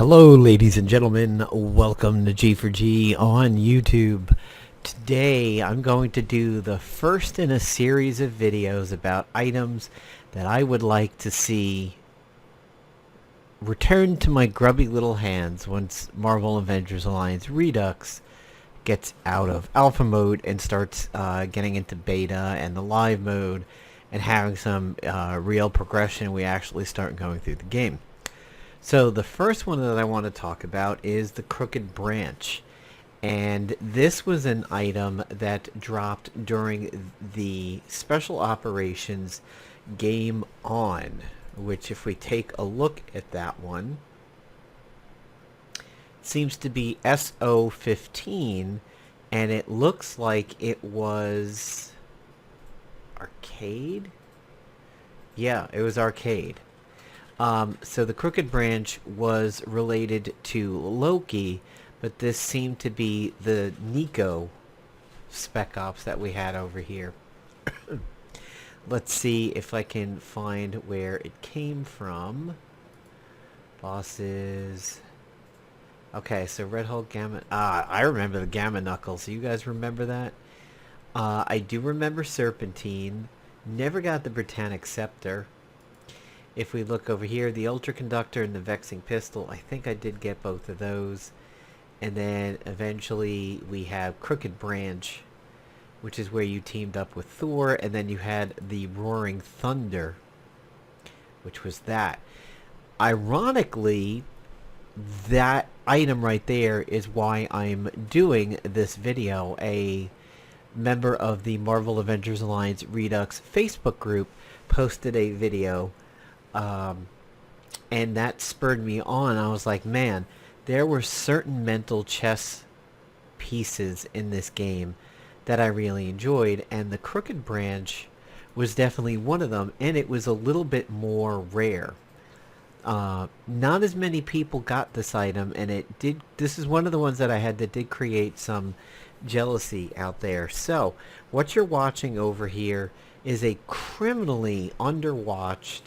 Hello ladies and gentlemen, welcome to G4G on YouTube. Today I'm going to do the first in a series of videos about items that I would like to see return to my grubby little hands once Marvel Avengers Alliance Redux gets out of alpha mode and starts getting into beta and the live mode and having some real progression. We actually start going through the game. So the first one that I want to talk about is the Crooked Branch. And this was an item that dropped during the Special Operations Game On, which if we take a look at that one, seems to be SO15, and it looks like it was arcade? Yeah, it was arcade. So the Crooked Branch was related to Loki, but this seemed to be the Nico spec ops that we had over here. Let's see if I can find where it came from. Bosses. Okay, so Red Hulk, Gamma. I remember the Gamma Knuckles. You guys remember that? I do remember Serpentine. Never got the Britannic Scepter. If we look over here, the Ultra Conductor and the Vexing Pistol, I think I did get both of those. And then eventually we have Crooked Branch, which is where you teamed up with Thor, and then you had the Roaring Thunder, which was that. Ironically, that item right there is why I'm doing this video. A member of the Marvel Avengers Alliance Redux Facebook group posted a video, and that spurred me on. I was like, man, there were certain mental chess pieces in this game that I really enjoyed, and the Crooked Branch was definitely one of them, and it was a little bit more rare. Not as many people got this item, and this is one of the ones that I had that did create some jealousy out there. So what you're watching over here is a criminally underwatched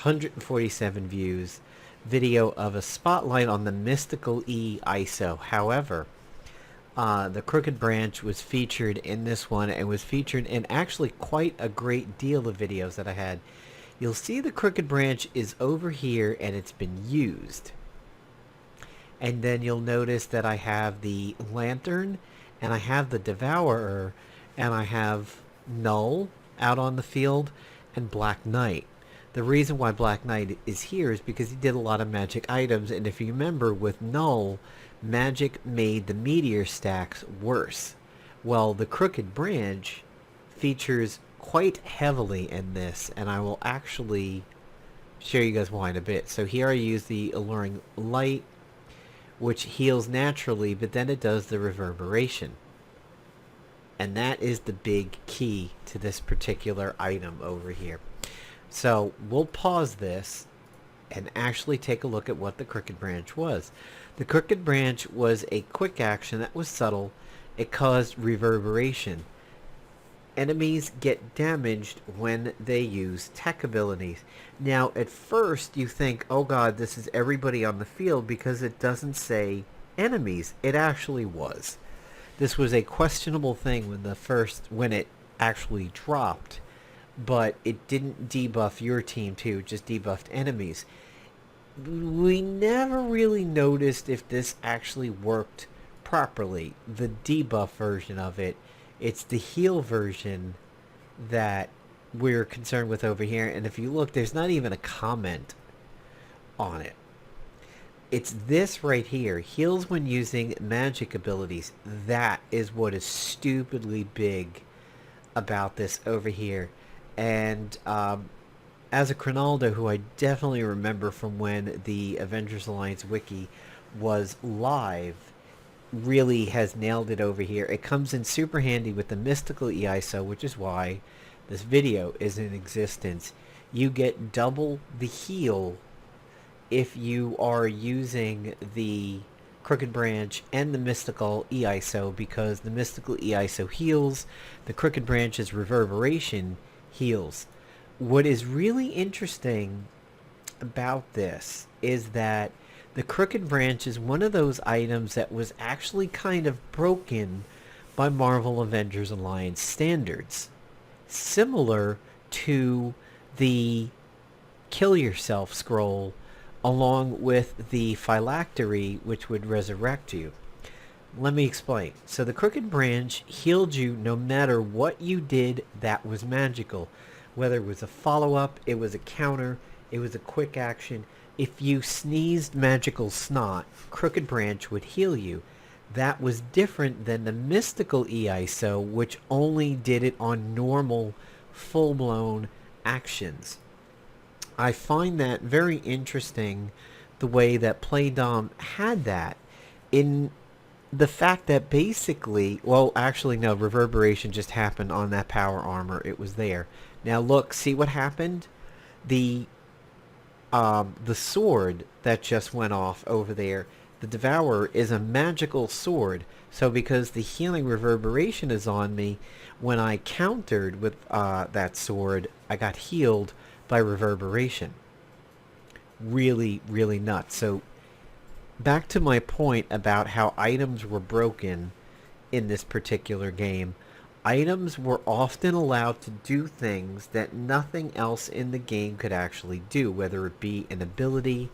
147 views video of a spotlight on the Mystical E ISO. However, the Crooked Branch was featured in this one and was featured in actually quite a great deal of videos that I had. You'll see the Crooked Branch is over here and it's been used. And then you'll notice that I have the Lantern and I have the Devourer and I have Null out on the field and Black Knight. The reason why Black Knight is here is because he did a lot of magic items, and if you remember with Null, magic made the meteor stacks worse. Well, the Crooked Branch features quite heavily in this, and I will actually show you guys why in a bit. So here I use the Alluring Light, which heals naturally, but then it does the reverberation. And that is the big key to this particular item over here. So we'll pause this and actually take a look at what the Crooked Branch was. The Crooked Branch was a quick action that was subtle. It caused reverberation. Enemies get damaged when they use tech abilities. Now at first you think, oh god, this is everybody on the field, because it doesn't say enemies. It actually was. This was a questionable thing when it actually dropped. But it didn't debuff your team too, it just debuffed enemies. We never really noticed if this actually worked properly, the debuff version of it. It's the heal version that we're concerned with over here, and if you look, there's not even a comment on it. It's this right here, heals when using magic abilities. That is what is stupidly big about this over here. And as a Chronaldo, who I definitely remember from when the Avengers Alliance wiki was live, really has nailed it over here. It comes in super handy with the Mystical EISO, which is why this video is in existence. You get double the heal if you are using the Crooked Branch and the Mystical EISO, because the Mystical EISO heals, the Crooked Branch's reverberation heals. What is really interesting about this is that The Crooked Branch is one of those items that was actually kind of broken by Marvel Avengers Alliance standards, similar to the Kill Yourself scroll, along with the phylactery, which would resurrect you. Let me explain. So the Crooked Branch healed you no matter what you did that was magical. Whether it was a follow-up, it was a counter, it was a quick action. If you sneezed magical snot, Crooked Branch would heal you. That was different than the mystical EISO, which only did it on normal, full-blown actions. I find that very interesting, the way that Playdom had that, in the fact that basically, well, actually, no, reverberation just happened on that power armor. It was there. Now look, see what happened? The sword that just went off over there, the Devourer, is a magical sword. So because the healing reverberation is on me, when I countered with that sword, I got healed by reverberation. Really, really nuts. So back to my point about how items were broken in this particular game. Items were often allowed to do things that nothing else in the game could actually do, whether it be an ability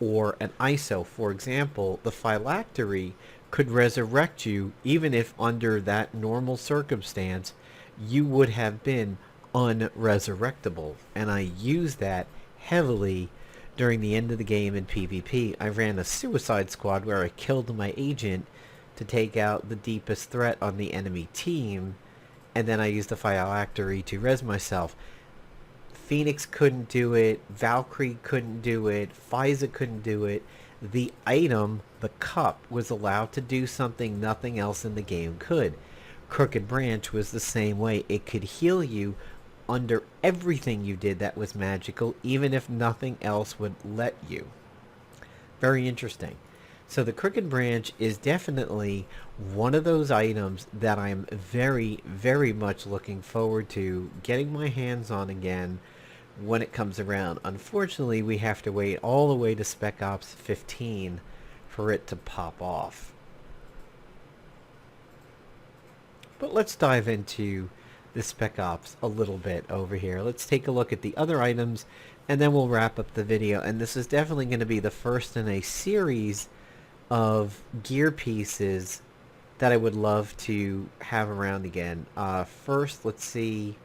or an ISO. For example, the phylactery could resurrect you even if under that normal circumstance you would have been unresurrectable. And I used that heavily during the end of the game in PvP. I ran a suicide squad where I killed my agent to take out the deepest threat on the enemy team, and then I used the phylactery to res myself. Phoenix couldn't do it, Valkyrie couldn't do it, Pfizer couldn't do it. The item, the cup, was allowed to do something nothing else in the game could. Crooked Branch was the same way. It could heal you under everything you did that was magical, even if nothing else would let you. Very interesting. So the Crooked Branch is definitely one of those items that I'm very, very much looking forward to getting my hands on again when it comes around. Unfortunately, we have to wait all the way to Spec Ops 15 for it to pop off. But let's dive into the Spec Ops a little bit over here. Let's take a look at the other items, and then we'll wrap up the video. And this is definitely going to be the first in a series of gear pieces that I would love to have around again. First, let's see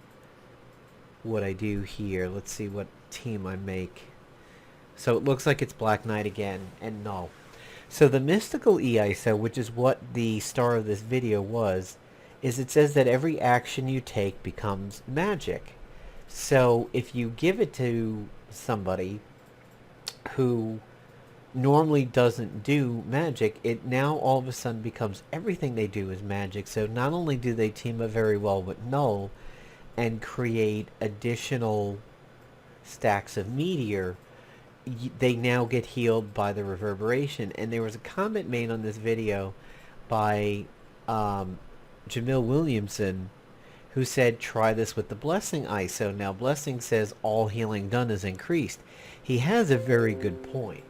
what I do here. Let's see what team I make. So it looks like it's Black Knight again, and Null. So the Mystical EISO, which is what the star of this video was, is it says that every action you take becomes magic. So if you give it to somebody who normally doesn't do magic, it now all of a sudden becomes everything they do is magic. So not only do they team up very well with Null and create additional stacks of meteor, they now get healed by the reverberation. And there was a comment made on this video by Jamil Williamson, who said try this with the Blessing ISO. Now Blessing says all healing done is increased. He has a very good point.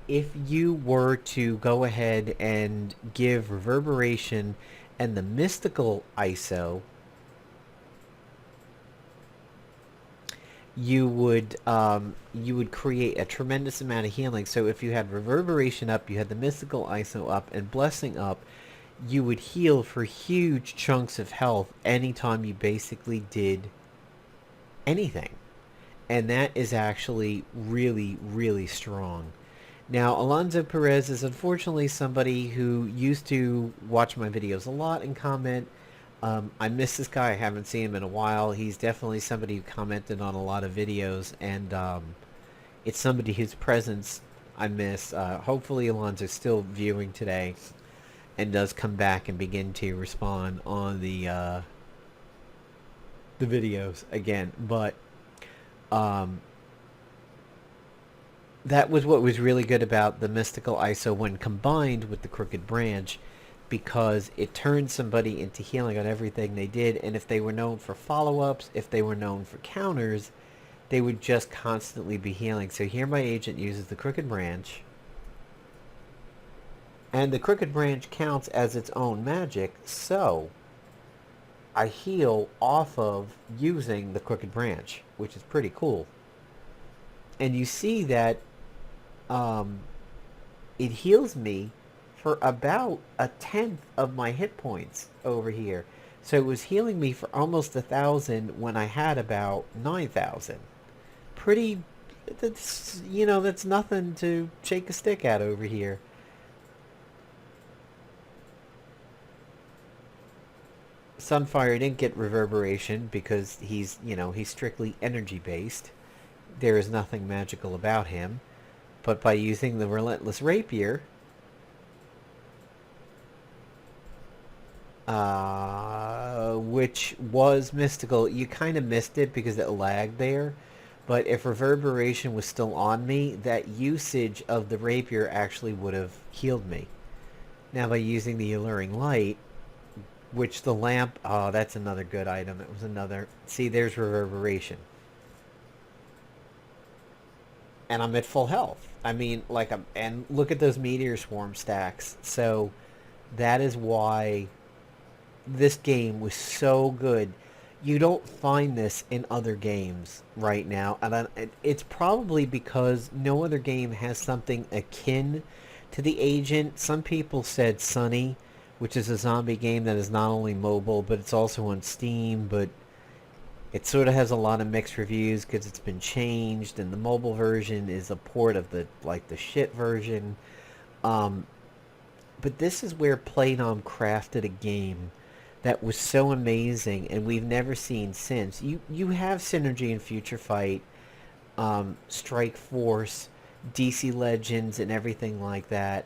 If you were to go ahead and give reverberation and the mystical ISO, you would create a tremendous amount of healing. So if you had reverberation up, you had the mystical ISO up, and blessing up, you would heal for huge chunks of health anytime you basically did anything. And that is actually really, really strong. Now, Alonzo Perez is unfortunately somebody who used to watch my videos a lot and comment. I miss this guy. I haven't seen him in a while. He's definitely somebody who commented on a lot of videos, and it's somebody whose presence I miss. Hopefully Alonzo's still viewing today and does come back and begin to respond on the videos again. But that was what was really good about the mystical ISO when combined with the Crooked Branch, because it turned somebody into healing on everything they did. And if they were known for follow-ups, if they were known for counters, they would just constantly be healing. So here my agent uses the Crooked Branch, And the Crooked Branch counts as its own magic, so I heal off of using the Crooked Branch, which is pretty cool. And you see that um, it heals me for about a tenth of my hit points over here. So it was healing me for almost 1,000 when I had about 9,000. Pretty, that's nothing to shake a stick at over here. Sunfire didn't get reverberation because he's strictly energy based. There is nothing magical about him. But by using the Relentless Rapier, which was mystical, you kind of missed it because it lagged there. But if reverberation was still on me, that usage of the rapier actually would have healed me. Now by using the alluring light, which the lamp, oh, that's another good item. It was another, see, there's reverberation. And I'm at full health. I mean, and look at those meteor swarm stacks. So that is why this game was so good. You don't find this in other games right now, and it's probably because no other game has something akin to the Agent. Some people said Sunny, which is a zombie game that is not only mobile, but it's also on Steam, but it sort of has a lot of mixed reviews because it's been changed, and the mobile version is a port of the shit version. Um, but this is where Playnom crafted a game that was so amazing, and we've never seen since. You have Synergy and Future Fight, Strike Force, DC Legends, and everything like that.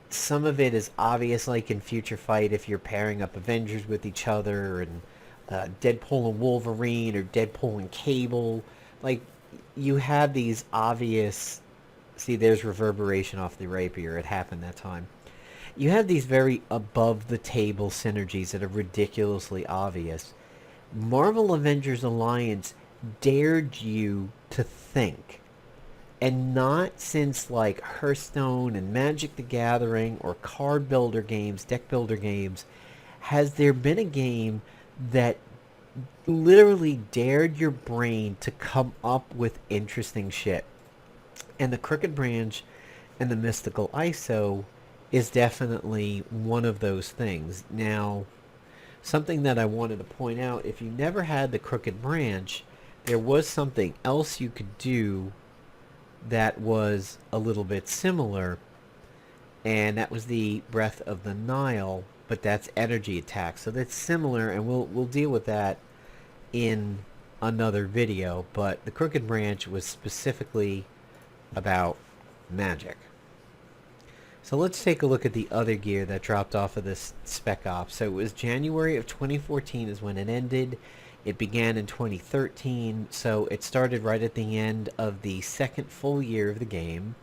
Some of it is obvious, like in Future Fight, if you're pairing up Avengers with each other, and Deadpool and Wolverine, or Deadpool and Cable. Like, you have these obvious... See, there's reverberation off the rapier. It happened that time. You have these very above-the-table synergies that are ridiculously obvious. Marvel Avengers Alliance dared you to think. And not since, like, Hearthstone and Magic the Gathering or card builder games, deck builder games, has there been a game that literally dared your brain to come up with interesting shit. And the Crooked Branch and the Mystical ISO is definitely one of those things. Now, something that I wanted to point out, if you never had the Crooked Branch, there was something else you could do that was a little bit similar, and that was the Breath of the Nile, but that's energy attack. So that's similar, and we'll deal with that in another video, but the Crooked Branch was specifically about magic. So let's take a look at the other gear that dropped off of this Spec Ops. So it was January of 2014 is when it ended. It began in 2013, so it started right at the end of the second full year of the game.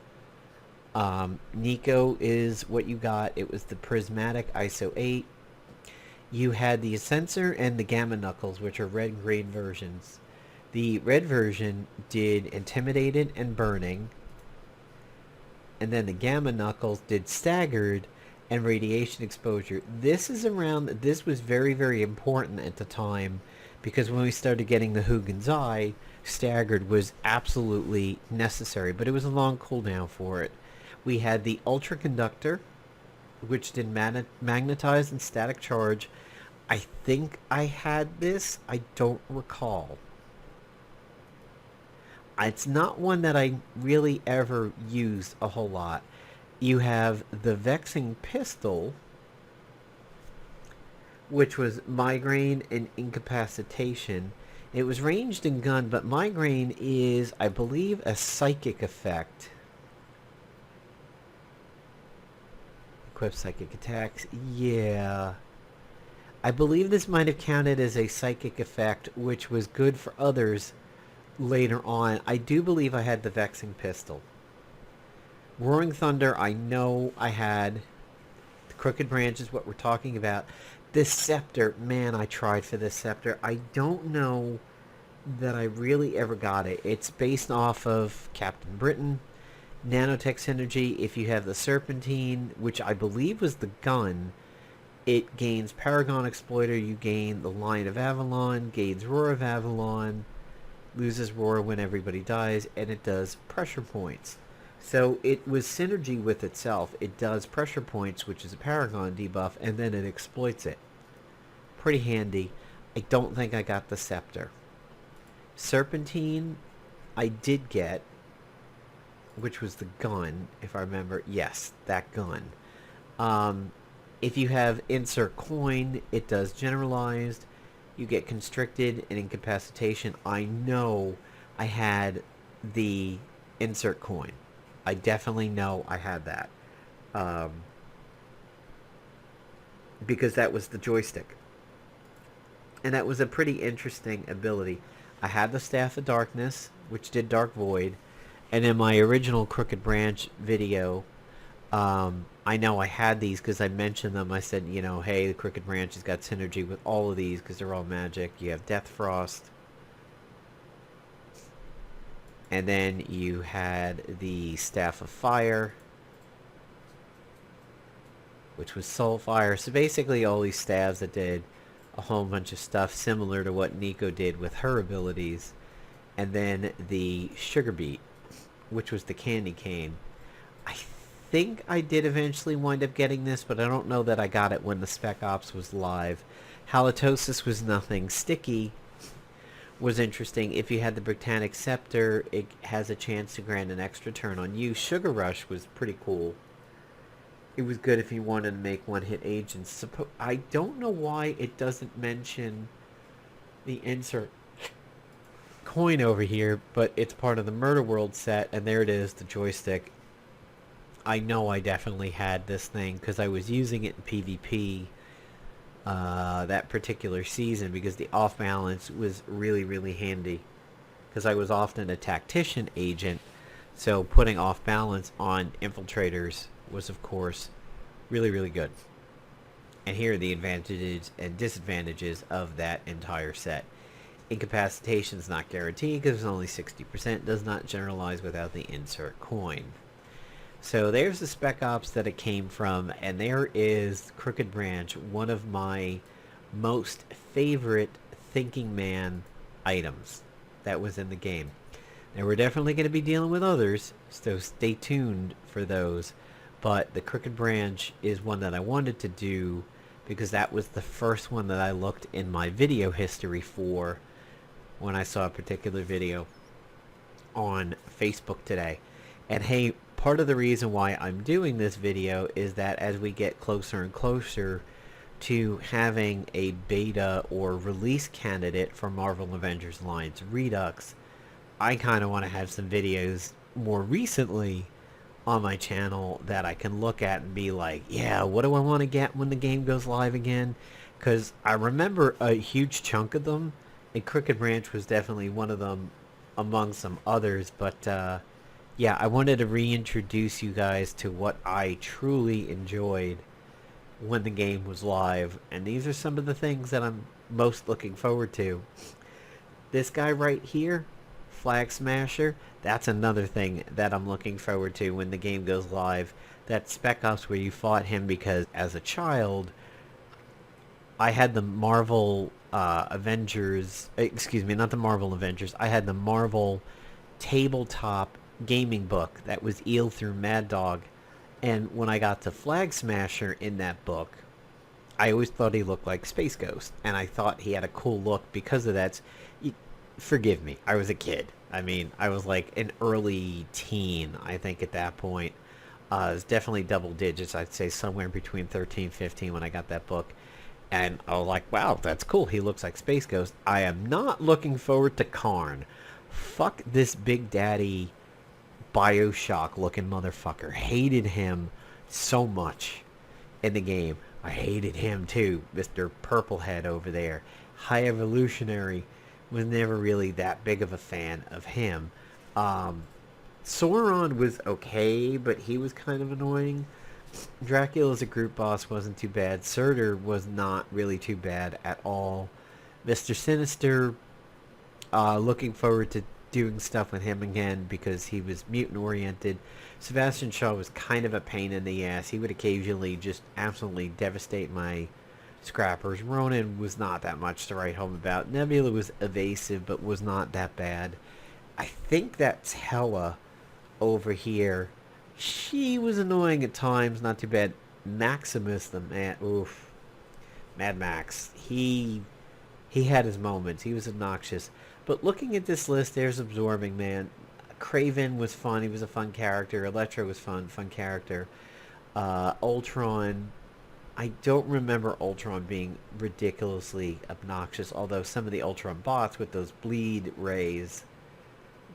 Nico is what you got. It was the Prismatic ISO 8. You had the Sensor and the Gamma Knuckles, which are red and green versions. The red version did Intimidated and Burning. And then the Gamma Knuckles did Staggered and Radiation Exposure. This was very, very important at the time, because when we started getting the Hugins Eye, Staggered was absolutely necessary, but it was a long cooldown for it. We had the Ultra Conductor, which did Magnetize and Static Charge. I think I had this. I don't recall. It's not one that I really ever used a whole lot. You have the Vexing Pistol, which was Migraine and Incapacitation. It was ranged and gun, but Migraine is, I believe, a psychic effect. Equip psychic attacks. Yeah. I believe this might have counted as a psychic effect, which was good for others later on. I do believe I had the Vexing Pistol. Roaring Thunder, I know I had. The Crooked Branch is what we're talking about. This Scepter, man, I tried for this Scepter. I don't know that I really ever got it. It's based off of Captain Britain. Nanotech synergy, if you have the Serpentine, which I believe was the gun, it gains Paragon Exploiter, you gain the Line of Avalon, gains Roar of Avalon, loses Roar when everybody dies, and it does pressure points. So it was synergy with itself. It does pressure points, which is a Paragon debuff, and then it exploits it. Pretty handy. I don't think I got the Scepter. Serpentine, I did get, which was the gun, if I remember. Yes, that gun. If you have insert coin, it does generalized. You get constricted and incapacitation. I know I had the insert coin. I definitely know I had that. Because that was the joystick. And that was a pretty interesting ability. I had the Staff of Darkness, which did Dark Void. And in my original Crooked Branch video, I know I had these because I mentioned them. I said, you know, hey, the Crooked Branch has got synergy with all of these because they're all magic. You have Death Frost. And then you had the Staff of Fire, which was Soulfire. So basically all these staves that did a whole bunch of stuff similar to what Nico did with her abilities. And then the Sugar Beet, which was the Candy Cane. I think I did eventually wind up getting this, but I don't know that I got it when the Spec Ops was live. Halitosis was nothing. Sticky was interesting. If you had the Britannic Scepter, it has a chance to grant an extra turn on you. Sugar Rush was pretty cool. It was good if you wanted to make one-hit agents. I don't know why it doesn't mention the insert coin over here, but it's part of the Murder World set, and there it is, the joystick. I know I definitely had this thing because I was using it in PvP that particular season because the off balance was really, really handy because I was often a tactician agent, so putting off balance on infiltrators was, of course, really, really good. And here are the advantages and disadvantages of that entire set. Incapacitation is not guaranteed because it's only 60%, does not generalize without the insert coin. So there's the Spec Ops that it came from, and there is Crooked Branch, one of my most favorite Thinking Man items that was in the game. Now we're definitely going to be dealing with others, so stay tuned for those. But the Crooked Branch is one that I wanted to do because that was the first one that I looked in my video history for when I saw a particular video on Facebook today. And hey, part of the reason why I'm doing this video is that as we get closer and closer to having a beta or release candidate for Marvel Avengers Alliance Redux, I kind of want to have some videos more recently on my channel that I can look at and be like, yeah, what do I want to get when the game goes live again? Because I remember a huge chunk of them, and Crooked Branch was definitely one of them among some others, but yeah, I wanted to reintroduce you guys to what I truly enjoyed when the game was live, and these are some of the things that I'm most looking forward to. This guy right here, Flag Smasher, that's another thing that I'm looking forward to when the game goes live. That Spec Ops where you fought him, because as a child, I had the Marvel Avengers, excuse me, not the Marvel Avengers, I had the Marvel tabletop gaming book that was Eel through Mad Dog, and when I got to Flag Smasher in that book, I always thought he looked like Space Ghost, and I thought he had a cool look because of that. Forgive me, I was a kid. I mean, I was like an early teen, I think, at that point. It was definitely double digits, I'd say somewhere between 13 15 when I got that book. And I was like, wow, that's cool, he looks like Space Ghost. I am not looking forward to Karn. Fuck this Big Daddy Bioshock looking motherfucker. Hated him so much in the game. I hated him too, Mr. Purplehead over there. High Evolutionary was never really that big of a fan of him. Sauron was okay, but he was kind of annoying. Dracula as a group boss wasn't too bad. Surtur was not really too bad at all. Mr. Sinister, looking forward to doing stuff with him again because he was mutant oriented. Sebastian Shaw was kind of a pain in the ass. He would occasionally just absolutely devastate my scrappers. Ronan was not that much to write home about. Nebula was evasive but was not that bad. I think that's Hela over here. She was annoying at times, not too bad. Maximus, the man, oof, Mad Max. He had his moments. He was obnoxious. But looking at this list, there's Absorbing Man. Craven was fun. He was a fun character. Electro was fun character. Ultron. I don't remember Ultron being ridiculously obnoxious, although some of the Ultron bots with those bleed rays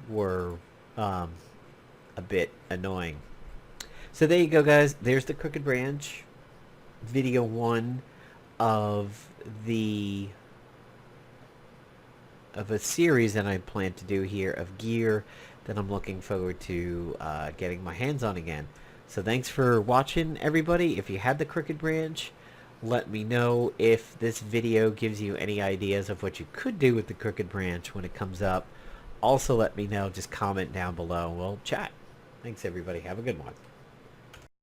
were a bit annoying. So there you go, guys. There's the Crooked Branch. Video 1 of a series that I plan to do here of gear that I'm looking forward to getting my hands on again. So thanks for watching, everybody. If you had the Crooked Branch, let me know if this video gives you any ideas of what you could do with the Crooked Branch when it comes up. Also let me know. Just comment down below and we'll chat. Thanks, everybody. Have a good one.